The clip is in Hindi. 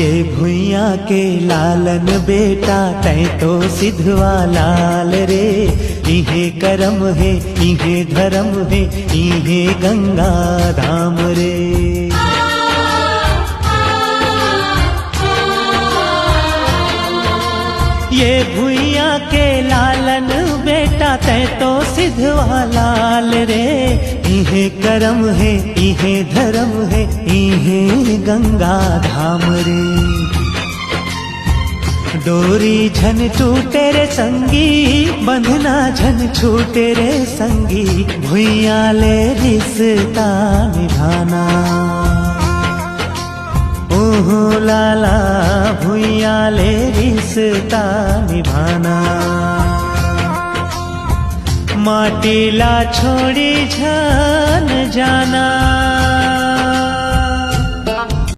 ये भुइया के लालन बेटा तै तो सिधवा लाल रे। इहे करम है इहे धर्म है इहे गंगा धाम रे। ये भुइया के लालन बेटा तै तो सिधवा लाल रे। इहे करम है इहे धर्म है इहे गंगा धाम रे। डोरी झन टूटे रे संगी बंधना झन छूटे रे संगी। भुइया ले रिश्ता निभाना ओहो लाला भुइया ले रिश्ता निभाना। माटीला छोड़ी झन जाना